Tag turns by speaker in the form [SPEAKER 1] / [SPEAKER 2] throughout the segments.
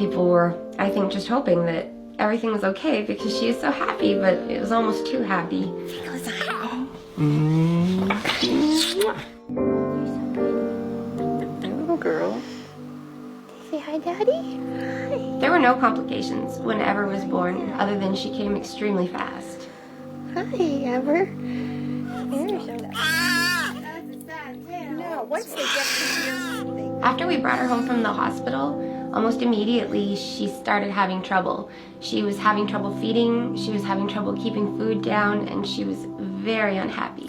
[SPEAKER 1] People were, I think, just hoping that everything was okay because she is so happy, but it was almost too happy.
[SPEAKER 2] Little girl. Say hi, Daddy. Hi.
[SPEAKER 1] There were no complications when Ever was born, other than she came extremely fast.
[SPEAKER 2] Hi, Ever. You're so no, once they get to you.
[SPEAKER 1] After we brought her home from the hospital, almost immediately she started having trouble. She was having trouble feeding, she was having trouble keeping food down, and she was very unhappy.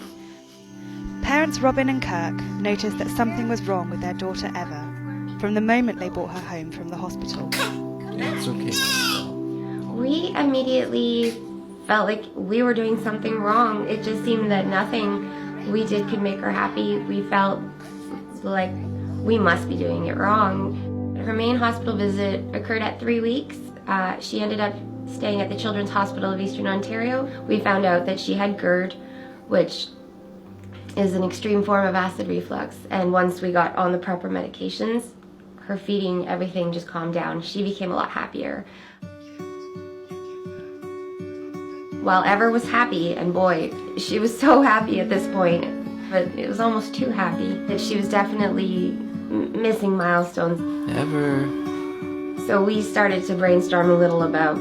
[SPEAKER 3] Parents Robin and Kirk noticed that something was wrong with their daughter Eva from the moment they brought her home from the hospital.
[SPEAKER 4] It's okay.
[SPEAKER 1] We immediately felt like we were doing something wrong. It just seemed that nothing we did could make her happy. We felt like we must be doing it wrong. Her main hospital visit occurred at 3 weeks. She ended up staying at the Children's Hospital of Eastern Ontario. We found out that she had GERD, which is an extreme form of acid reflux. And once we got on the proper medications, her feeding, everything just calmed down. She became a lot happier. While Ever was happy, and boy, she was so happy at this point, but it was almost too happy that she was definitely missing milestones.
[SPEAKER 4] Ever.
[SPEAKER 1] So we started to brainstorm a little about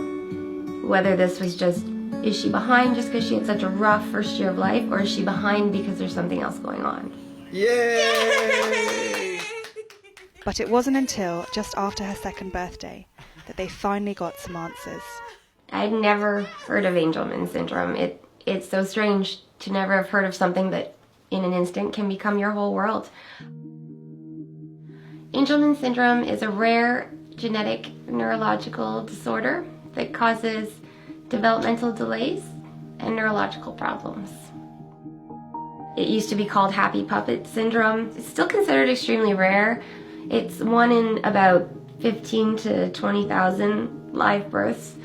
[SPEAKER 1] whether this was just, is she behind just because she had such a rough first year of life, or is she behind because there's something else going on?
[SPEAKER 4] Yay!
[SPEAKER 3] But it wasn't until just after her second birthday that they finally got some answers.
[SPEAKER 1] I'd never heard of Angelman syndrome. It's so strange to never have heard of something that in an instant can become your whole world. Angelman syndrome is a rare genetic neurological disorder that causes developmental delays and neurological problems. It used to be called happy puppet syndrome. It's still considered extremely rare. It's one in about 15 to 20,000 live births.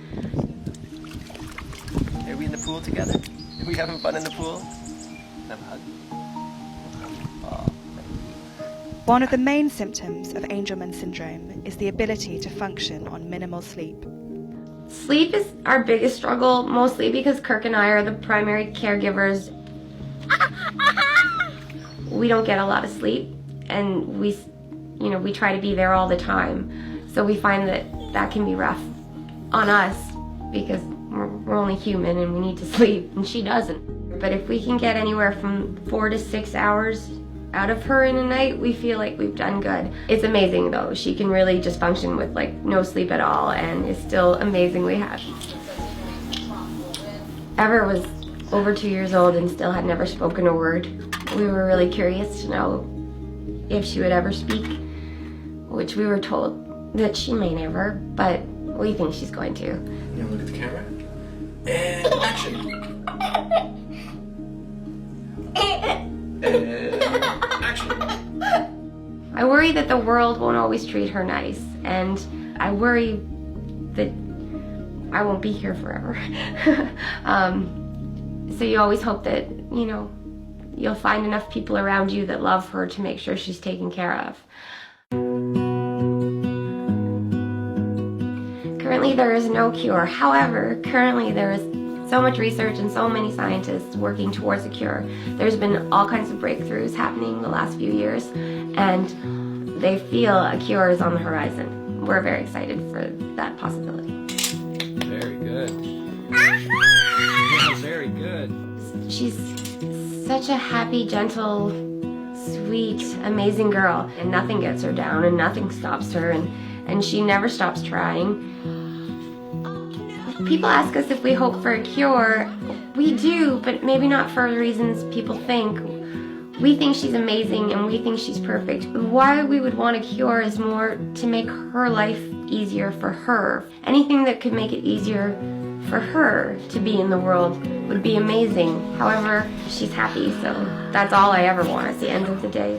[SPEAKER 4] Are we in the pool together? Are we having fun in the pool? Have a hug. Oh,
[SPEAKER 3] One of the main symptoms of Angelman syndrome is the ability to function on minimal sleep.
[SPEAKER 1] Sleep is our biggest struggle, mostly because Kirk and I are the primary caregivers. We don't get a lot of sleep, and we try to be there all the time. So we find that can be rough on us because we're only human and we need to sleep, and she doesn't. But if we can get anywhere from 4 to 6 hours out of her in a night, we feel like we've done good. It's amazing though. She can really just function with like no sleep at all and is still amazingly happy. Ever was over 2 years old and still had never spoken a word. We were really curious to know if she would ever speak, which we were told that she may never, but we think she's going to.
[SPEAKER 4] You look at the camera. And action. Action.
[SPEAKER 1] I worry that the world won't always treat her nice, and I worry that I won't be here forever. So you always hope that, you'll find enough people around you that love her to make sure she's taken care of. Currently there is no cure. However, currently there is so much research and so many scientists working towards a cure. There's been all kinds of breakthroughs happening the last few years, and they feel a cure is on the horizon. We're very excited for that possibility.
[SPEAKER 4] Very good. Yeah, very good.
[SPEAKER 1] She's such a happy, gentle, sweet, amazing girl, and nothing gets her down and nothing stops her, and she never stops trying. People ask us if we hope for a cure. We do, but maybe not for the reasons people think. We think she's amazing and we think she's perfect. Why we would want a cure is more to make her life easier for her. Anything that could make it easier for her to be in the world would be amazing. However, she's happy, so that's all I ever want at the end of the day.